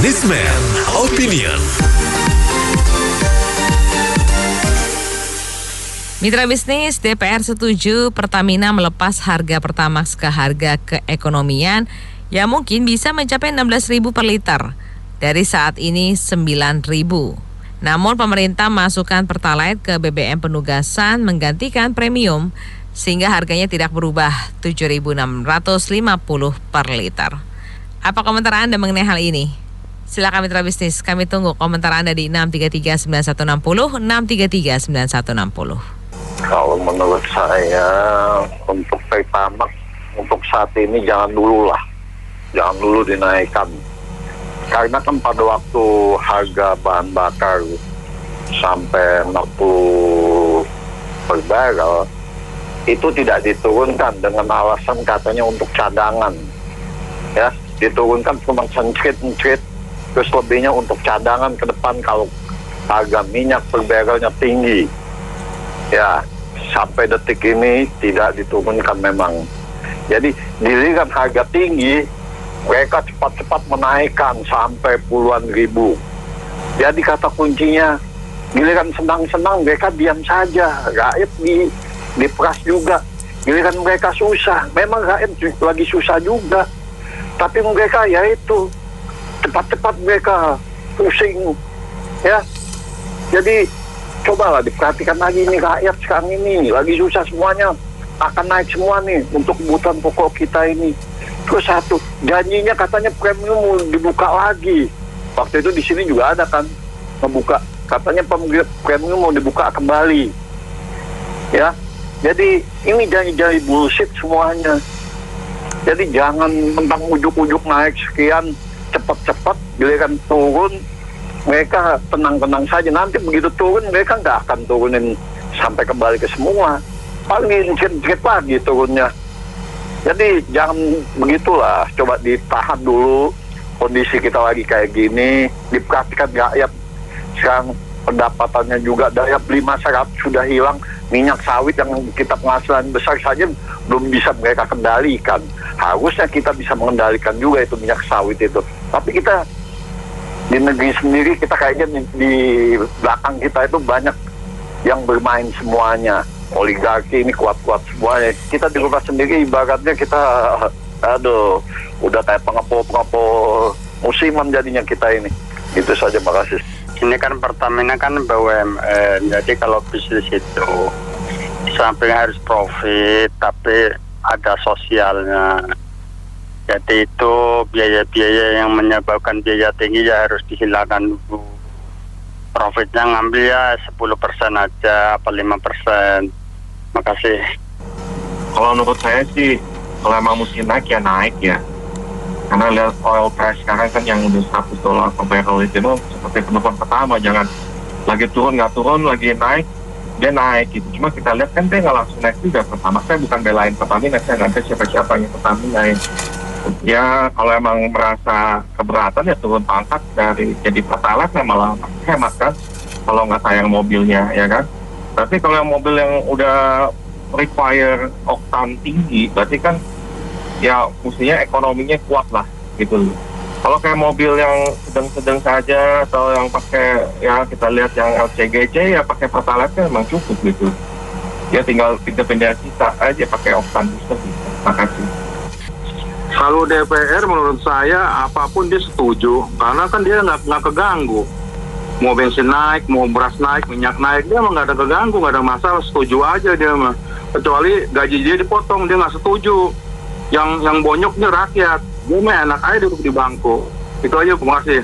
Newsman Opinion. Mitra bisnis, DPR setuju Pertamina melepas harga Pertamax ke harga keekonomian yang mungkin bisa mencapai 16.000 per liter dari saat ini 9.000. Namun pemerintah masukkan Pertalite ke BBM penugasan menggantikan premium sehingga harganya tidak berubah 7.650 per liter. Apa komentar Anda mengenai hal ini? Silakan mitra bisnis, kami tunggu komentar Anda di 6339160, 6339160. Kalau menurut saya untuk Pertamax untuk saat ini jangan dulu dinaikkan, karena kan pada waktu harga bahan bakar sampai 60 per barrel itu tidak diturunkan dengan alasan katanya untuk cadangan, ya diturunkan cuma cencrit, terus lebihnya untuk cadangan ke depan kalau harga minyak per barrelnya tinggi. Ya, sampai detik ini tidak diturunkan memang. Jadi dilihat harga tinggi, mereka cepat-cepat menaikkan sampai puluhan ribu. Jadi kata kuncinya, giliran senang-senang mereka diam saja, rakyat diperas juga. Giliran mereka susah, memang rakyat lagi susah juga. Tapi mereka ya itu, cepat-cepat mereka pusing, ya. Jadi cobalah diperhatikan lagi nih, rakyat sekarang ini lagi susah semuanya, akan naik semua nih untuk kebutuhan pokok kita ini. Terus satu, janjinya katanya premium mau dibuka lagi. Waktu itu di sini juga ada kan membuka, katanya premium mau dibuka kembali. Ya, jadi ini janji-janji bullshit semuanya. Jadi jangan mentang ujuk-ujuk naik sekian cepat-cepat, giliran turun mereka tenang-tenang saja. Nanti begitu turun mereka nggak akan turunin sampai kembali ke semua, paling sedikit lagi turunnya. Jadi jangan begitulah, coba ditahan dulu. Kondisi kita lagi kayak gini, diperhatikan rakyat. Sekarang pendapatannya juga, daya beli masyarakat sudah hilang. Minyak sawit yang kita penghasilan besar saja belum bisa mereka kendalikan. Harusnya kita bisa mengendalikan juga itu minyak sawit itu. Tapi kita di negeri sendiri, kita kayaknya di belakang kita itu banyak yang bermain semuanya. Oligarki ini kuat-kuat semuanya. Kita di rumah sendiri ibaratnya kita, udah kayak pengepul musiman jadinya kita ini. Itu saja, makasih. Ini kan Pertamina kan BUMN, jadi kalau bisnis itu sampai harus profit, tapi ada sosialnya. Jadi itu biaya-biaya yang menyebabkan biaya tinggi ya harus dihilangkan dulu. Profitnya ngambil ya 10% aja, apa 5%. Makasih. Kalau menurut saya sih, kalau emang mesti naik ya naik ya. Karena lihat oil price sekarang kan yang udah $100 per barrel itu seperti penumpang pertama, jangan lagi turun nggak turun, lagi naik dia naik gitu. Cuma kita lihat kan dia nggak langsung naik juga. Pertama saya bukan belain Pertamina, saya nggak ada siapa-siapa yang Pertamina ya kalau emang merasa keberatan ya turun pangkat dari jadi Pertalite, malah hemat kan kalau nggak sayang mobilnya, ya kan. Tapi kalau yang mobil yang udah require oktan tinggi, berarti kan ya mestinya ekonominya kuat lah gitu. Kalau kayak mobil yang sedang-sedang saja atau yang pakai, ya kita lihat yang LCGC ya pakai Pertalite memang cukup gitu. Ya tinggal pindah-pindah sisa aja pakai oktan booster gitu. Makasih. Kalau DPR menurut saya apapun dia setuju, karena kan dia nggak keganggu. Mau bensin naik, mau beras naik, minyak naik, dia emang nggak ada keganggu, nggak ada masalah, setuju aja dia mah. Kecuali gaji dia dipotong, dia nggak setuju. Yang bonyoknya rakyat, dia mah enak aja duduk di bangku. Itu aja, terima kasih.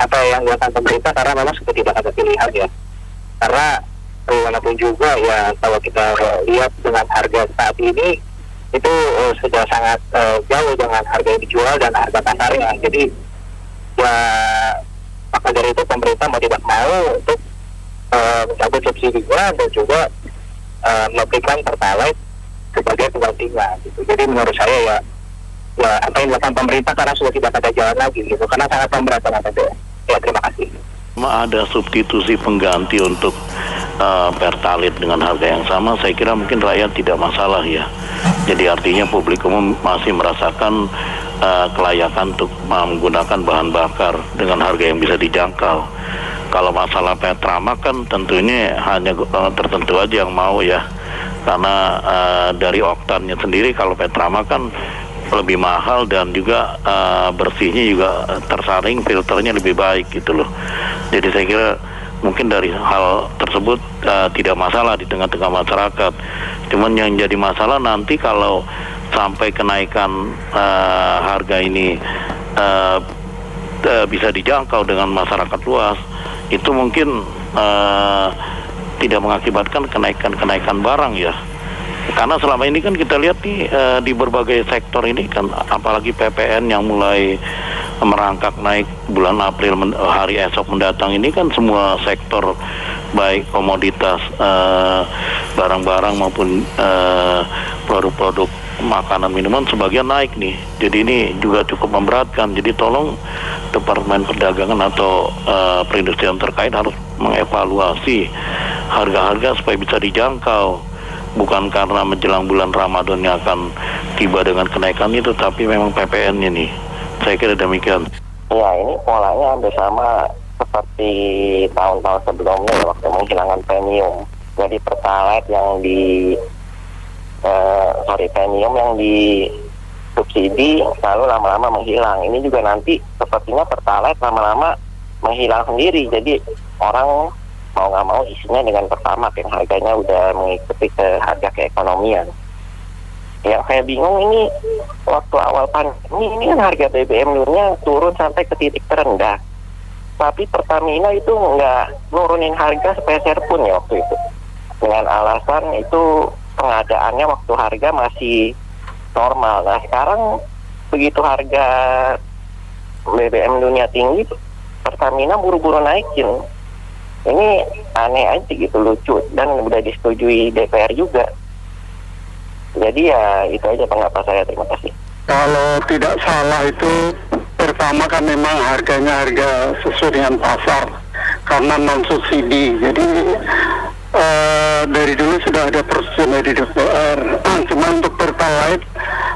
Apa yang dilakukan pemerintah karena memang sudah tidak ada pilihan ya. Karena bagaimanapun juga ya, kalau kita lihat dengan harga saat ini itu sudah sangat jauh dengan harga yang dijual dan harga pasarnya. Jadi ya maka dari itu pemerintah mau tidak mau untuk mencabut subsidinya dan juga memberikan Pertalite sebagai penggantinya gitu. Jadi menurut saya ya apa yang dilakukan pemerintah karena sudah tidak ada jalan lagi gitu, karena sangat memberatkan APBN. Ya, terima kasih. Ada substitusi pengganti untuk Pertalite dengan harga yang sama, saya kira mungkin rakyat tidak masalah ya. Jadi artinya publik umum masih merasakan kelayakan untuk menggunakan bahan bakar dengan harga yang bisa dijangkau. Kalau masalah Petramax kan tentunya hanya tertentu aja yang mau ya, karena dari oktannya sendiri kalau Petramax kan lebih mahal dan juga bersihnya juga tersaring, filternya lebih baik gitu loh. Jadi saya kira mungkin dari hal tersebut tidak masalah di tengah-tengah masyarakat. Cuman yang jadi masalah nanti kalau sampai kenaikan harga ini bisa dijangkau dengan masyarakat luas, itu mungkin tidak mengakibatkan kenaikan barang ya. Karena selama ini kan kita lihat nih di berbagai sektor ini kan, apalagi PPN yang mulai merangkak naik bulan April hari esok mendatang ini kan, semua sektor baik komoditas barang-barang maupun produk-produk makanan minuman sebagian naik nih. Jadi ini juga cukup memberatkan. Jadi tolong Departemen Perdagangan atau perindustrian terkait harus mengevaluasi harga-harga supaya bisa dijangkau. Bukan karena menjelang bulan Ramadan yang akan tiba dengan kenaikan itu, tapi memang PPN-nya nih. Saya kira demikian. Ya, ini polanya hampir sama seperti tahun-tahun sebelumnya ya, waktu menghilangkan premium. Jadi Pertalite yang premium yang di subsidi lalu lama-lama menghilang. Ini juga nanti sepertinya Pertalite lama-lama menghilang sendiri. Jadi orang mau nggak mau isinya dengan Pertamax yang harganya udah mengikuti ke harga keekonomian. Yang saya bingung ini waktu awal pandemi ini kan harga BBM dunia turun sampai ke titik terendah, tapi Pertamina itu nggak nurunin harga sepeser pun ya waktu itu, dengan alasan itu pengadaannya waktu harga masih normal. Nah sekarang begitu harga BBM dunia tinggi, Pertamina buru-buru naikin. Ini aneh aja gitu, lucu, dan udah disetujui DPR juga. Jadi ya itu aja pendapat saya, terima kasih. Kalau tidak salah itu pertama kan memang harganya harga sesuai dengan pasar karena non subsidi. Jadi dari dulu sudah ada persetujuan dari DPR. Cuma untuk Pertalite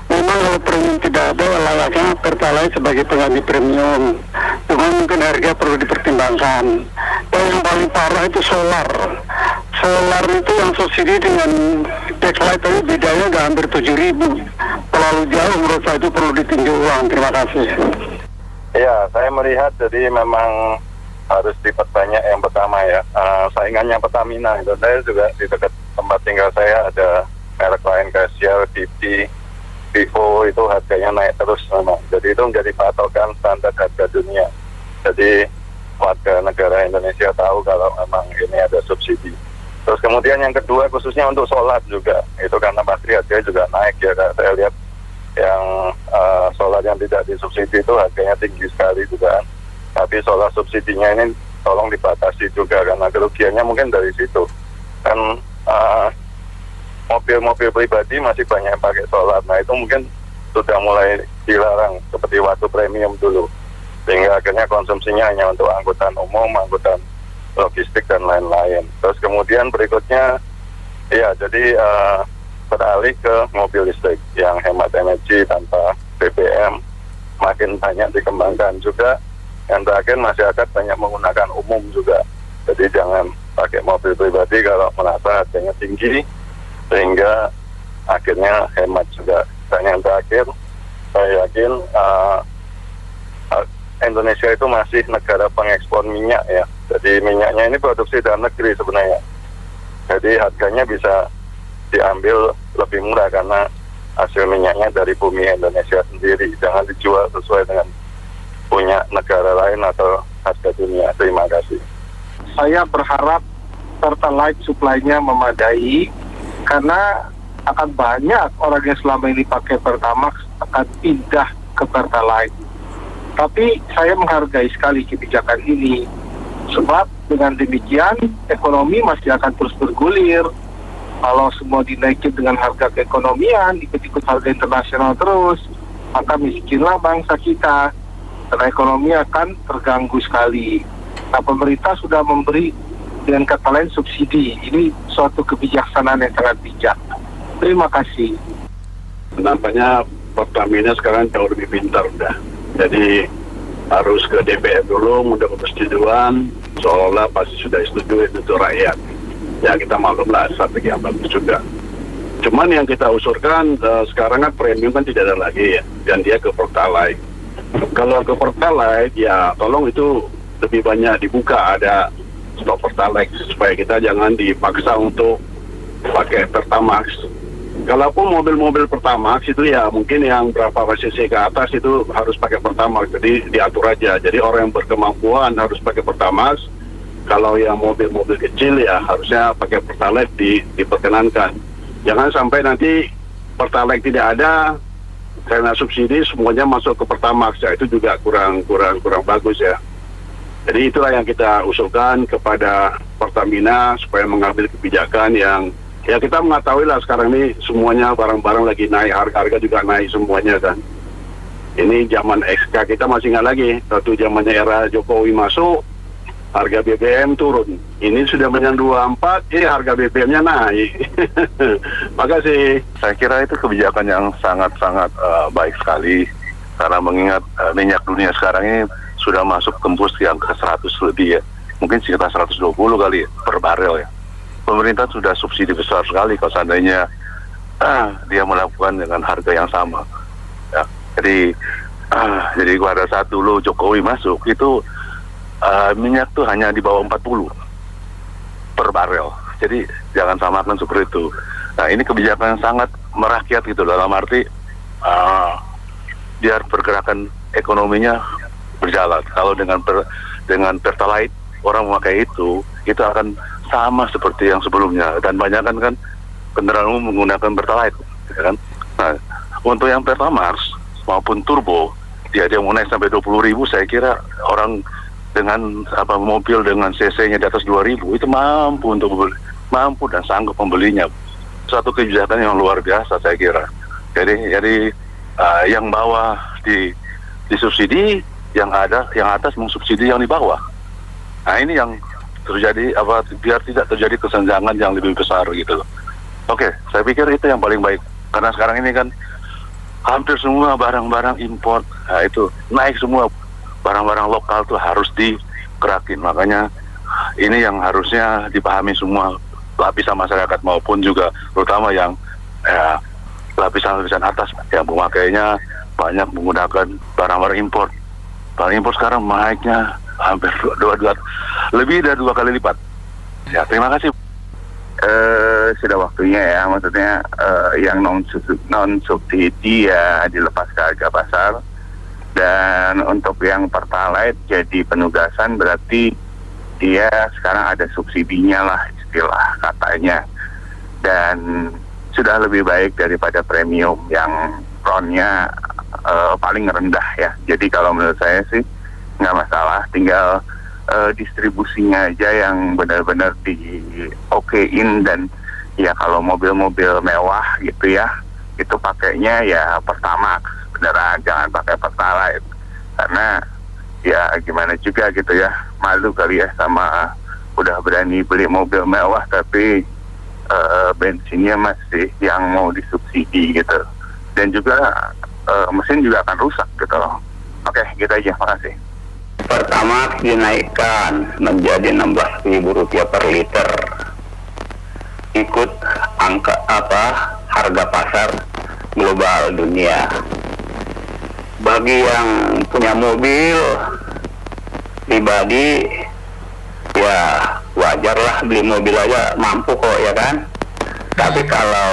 memang kalau premium tidak ada, layaknya Pertalite sebagai pengganti premium. Cuma mungkin harga perlu dipertimbangkan. Dan yang paling parah itu solar. Solar itu yang subsidi dengan Backlight tadi bedanya udah hampir 7.000. Terlalu jauh, menurut saya itu perlu ditinjau ulang. Terima kasih. Ya, saya melihat jadi memang harus diperbanyak yang pertama ya. Saingannya Pertamina itu, saya juga di dekat tempat tinggal saya ada merek lain kayak Shell, DP, Vivo, itu harganya naik terus memang. Jadi itu menjadi patokan standar harga dunia. Jadi warga negara Indonesia tahu kalau memang ini ada subsidi. Terus kemudian yang kedua khususnya untuk solar juga, itu karena pasti harganya juga naik ya. Saya lihat yang solar yang tidak disubsidi itu harganya tinggi sekali juga. Tapi solar subsidinya ini tolong dibatasi juga karena kerugiannya mungkin dari situ. Kan mobil-mobil pribadi masih banyak yang pakai solar. Nah itu mungkin sudah mulai dilarang seperti waktu premium dulu. Sehingga akhirnya konsumsinya hanya untuk angkutan umum, angkutan logistik dan lain-lain. Terus kemudian berikutnya, ya jadi beralih ke mobil listrik yang hemat energi tanpa BBM, makin banyak dikembangkan juga. Yang terakhir masyarakat banyak menggunakan umum juga. Jadi jangan pakai mobil pribadi kalau merasa harganya tinggi, sehingga akhirnya hemat juga. Dan yang terakhir, saya yakin Indonesia itu masih negara pengekspor minyak ya. Jadi minyaknya ini produksi dalam negeri sebenarnya. Jadi harganya bisa diambil lebih murah karena hasil minyaknya dari bumi Indonesia sendiri. Jangan dijual sesuai dengan punya negara lain atau harga dunia. Terima kasih. Saya berharap Pertalite supply-nya memadai karena akan banyak orang yang selama ini pakai Pertamax akan pindah ke Pertalite. Tapi saya menghargai sekali kebijakan ini, sebab dengan demikian ekonomi masih akan terus bergulir. Kalau semua dinaikin dengan harga keekonomian, ikut-ikut harga internasional terus, maka miskinlah bangsa kita, karena ekonomi akan terganggu sekali. Nah, pemerintah sudah memberi dengan kata lain subsidi. Ini suatu kebijaksanaan yang sangat bijak. Terima kasih. Nampaknya Pertamina sekarang jauh lebih pintar udah. Jadi harus ke DPR dulu, mudah persetujuan, seolah-olah pasti sudah setuju itu rakyat. Ya kita maklumlah strategi yang bagus juga. Cuman yang kita usulkan sekarang kan premium kan tidak ada lagi ya, dan dia ke Pertalite. Kalau ke Pertalite ya tolong itu lebih banyak dibuka, ada stok Pertalite supaya kita jangan dipaksa untuk pakai Pertamax. Kalaupun mobil-mobil Pertamax itu ya mungkin yang berapa cc ke atas itu harus pakai Pertamax, jadi diatur aja. Jadi orang yang berkemampuan harus pakai Pertamax. Kalau yang mobil-mobil kecil ya harusnya pakai Pertalite diperkenankan. Jangan sampai nanti Pertalite tidak ada karena subsidi semuanya masuk ke Pertamax, ya itu juga kurang bagus ya. Jadi itulah yang kita usulkan kepada Pertamina supaya mengambil kebijakan yang ya kita mengetahui lah sekarang ini semuanya barang-barang lagi naik, harga-harga juga naik semuanya kan. Ini zaman XK kita masih ingat lagi, waktu zamannya era Jokowi masuk, harga BBM turun. Ini sudah menyentuh 24, harga BBM-nya naik. Makasih. Saya kira itu kebijakan yang sangat-sangat baik sekali, karena mengingat minyak dunia sekarang ini sudah masuk tembus yang ke 100 lebih ya. Mungkin sekitar 120 kali per barel ya. Pemerintah sudah subsidi besar sekali kalau seandainya dia melakukan dengan harga yang sama. Ya, jadi pada saat dulu Jokowi masuk itu minyak tuh hanya di bawah 40 per barel. Jadi jangan samakan seperti itu. Nah ini kebijakan yang sangat merakyat gitu dalam arti biar pergerakan ekonominya berjalan. Kalau dengan Pertalite orang memakai itu akan sama seperti yang sebelumnya, dan banyak kan kendaraan umum menggunakan Pertalite, ya kan? Nah, untuk yang Pertamax maupun turbo, dia mau naik sampai 20.000, saya kira orang dengan mobil dengan cc-nya di atas 2.000 itu mampu dan sanggup membelinya. Suatu kebijakan yang luar biasa saya kira. Jadi yang bawah disubsidi, yang atas mensubsidi yang di bawah. Nah ini yang terjadi biar tidak terjadi kesenjangan yang lebih besar gitu loh. Oke, saya pikir itu yang paling baik, karena sekarang ini kan hampir semua barang-barang import, nah itu naik semua. Barang-barang lokal tuh harus dikerakin. Makanya ini yang harusnya dipahami semua lapisan masyarakat maupun juga terutama yang lapisan-lapisan atas yang pemakainya banyak menggunakan barang-barang import. Barang import sekarang naiknya hampir lebih dari 2 kali lipat. Ya, terima kasih. Sudah waktunya ya, maksudnya yang non subsidi ya dilepas ke harga pasar, dan untuk yang Pertalite jadi penugasan berarti dia sekarang ada subsidinya lah istilah katanya, dan sudah lebih baik daripada premium yang ronnya paling rendah ya. Jadi kalau menurut saya sih nggak masalah, tinggal distribusinya aja yang benar-benar di-okein, dan ya kalau mobil-mobil mewah gitu ya, itu pakainya ya Pertamax beneran, jangan pakai Pertalite, karena ya gimana juga gitu ya, malu kali ya sama udah berani beli mobil mewah tapi bensinnya masih yang mau disubsidi gitu, dan juga mesin juga akan rusak gitu loh. Oke, gitu aja, makasih. Pertamax dinaikkan menjadi Rp16.000 per liter, ikut angka harga pasar global dunia. Bagi yang punya mobil pribadi ya wajarlah, beli mobil aja mampu kok ya kan. Tapi kalau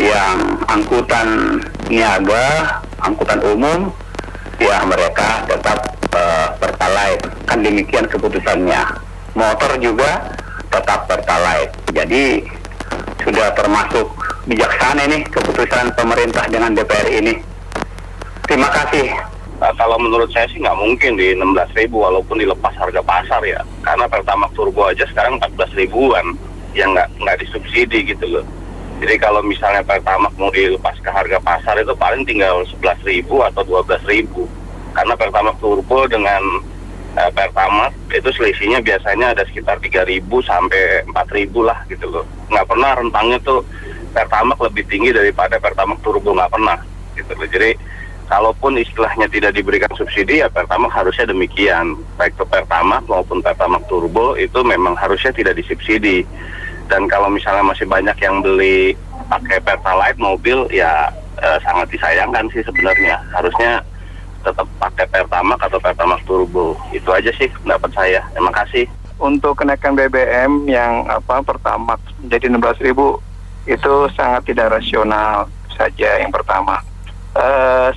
yang angkutan niaga, angkutan umum, ya mereka tetap Pertalite, kan demikian keputusannya. Motor juga tetap Pertalite. Jadi sudah termasuk bijaksana ini keputusan pemerintah dengan DPR ini. Terima kasih. Nah, kalau menurut saya sih nggak mungkin di 16.000 walaupun dilepas harga pasar ya, karena Pertamax Turbo aja sekarang 14.000-an yang nggak disubsidi gitu loh. Jadi kalau misalnya Pertamax mau dilepas ke harga pasar itu paling tinggal 11.000 atau 12.000. Karena Pertamax Turbo dengan Pertamax itu selisihnya biasanya ada sekitar 3.000 sampai 4.000 lah gitu loh. Nggak pernah rentangnya tuh Pertamax lebih tinggi daripada Pertamax Turbo, nggak pernah. gitu loh. Jadi kalaupun istilahnya tidak diberikan subsidi, ya Pertamax harusnya demikian. Baik itu Pertamax maupun Pertamax Turbo itu memang harusnya tidak disubsidi. Dan kalau misalnya masih banyak yang beli pakai Pertalite mobil, ya sangat disayangkan sih sebenarnya. Harusnya tetap pakai Pertamax atau Pertamax Turbo. Itu aja sih pendapat saya. Terima kasih. Untuk kenaikan BBM yang Pertamax menjadi 16.000 itu sangat tidak rasional saja yang pertama.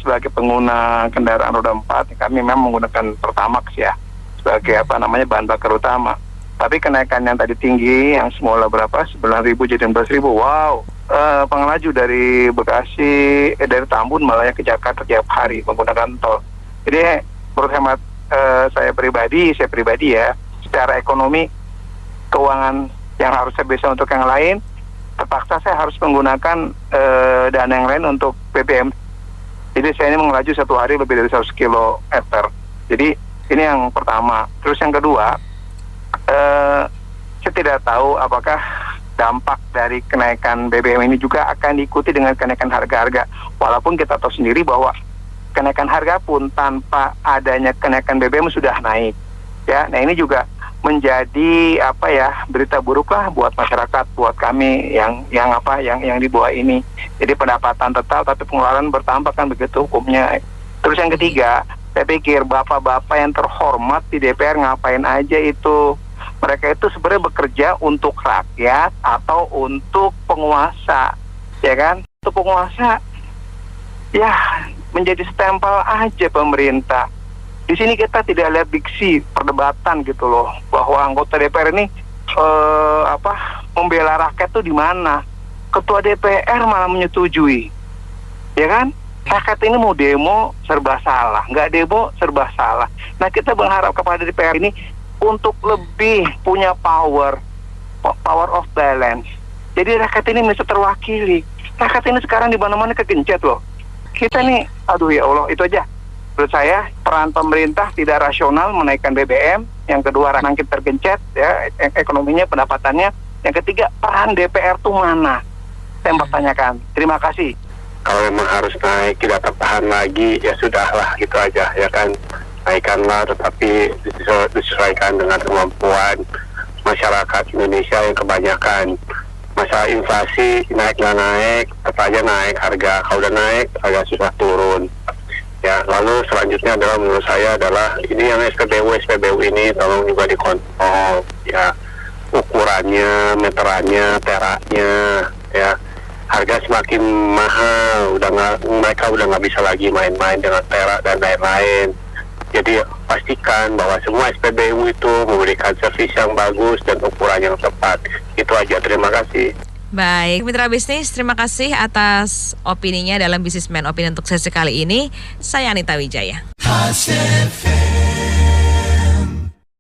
Sebagai pengguna kendaraan roda 4, kami memang menggunakan Pertamax ya sebagai bahan bakar utama. Tapi kenaikan yang tadi tinggi, yang semula berapa? 9.000 jadi 16.000. Wow. Pengelaju dari Bekasi, dari Tambun malah ke Jakarta tiap hari menggunakan tol. Jadi menurut hemat saya pribadi ya, secara ekonomi, keuangan yang harusnya bisa untuk yang lain, terpaksa saya harus menggunakan dana yang lain untuk BBM. Jadi saya ini mengelaju satu hari lebih dari 100 kilometer. Jadi ini yang pertama. Terus yang kedua, saya tidak tahu apakah dampak dari kenaikan BBM ini juga akan diikuti dengan kenaikan harga-harga. Walaupun kita tahu sendiri bahwa kenaikan harga pun tanpa adanya kenaikan BBM sudah naik. Ya, nah ini juga menjadi berita buruk lah buat masyarakat, buat kami yang di bawah ini. Jadi pendapatan tetap tapi pengeluaran bertambah, kan begitu hukumnya. Terus yang ketiga, saya pikir bapak-bapak yang terhormat di DPR ngapain aja itu? Mereka itu sebenarnya bekerja untuk rakyat atau untuk penguasa, ya kan? Untuk penguasa, ya menjadi stempel aja pemerintah. Di sini kita tidak lihat diksi perdebatan gitu loh, bahwa anggota DPR ini membela rakyat tuh di mana? Ketua DPR malah menyetujui, ya kan? Rakyat ini mau demo serba salah, nggak demo serba salah. Nah kita berharap kepada DPR ini untuk lebih punya power of balance. Jadi rakyat ini bisa terwakili. Rakyat ini sekarang di mana-mana kegencet loh. Kita nih, aduh ya Allah, itu aja. Menurut saya peran pemerintah tidak rasional menaikkan BBM. Yang kedua, rakyat tergencet ya ekonominya, pendapatannya. Yang ketiga, peran DPR tuh mana? Saya bertanyakan. Terima kasih. Kalau memang harus naik, tidak tertahan lagi, ya sudahlah gitu aja ya kan. Naikkanlah, tetapi disesuaikan dengan kemampuan masyarakat Indonesia yang kebanyakan. Masalah inflasi naik, tetap aja naik harga. Kalau udah naik, harga susah turun. Ya, lalu selanjutnya adalah menurut saya adalah ini yang SPBU ini tolong juga dikontrol ya, ukurannya, meterannya, teraknya ya. Harga semakin mahal, mereka udah nggak bisa lagi main-main dengan terak dan lain-lain. Jadi pastikan bahwa semua SPBU itu memberikan servis yang bagus dan ukuran yang tepat. Itu aja, terima kasih. Baik, mitra bisnis, terima kasih atas opininya dalam Businessman Opinion untuk sesi kali ini. Saya Anita Wijaya.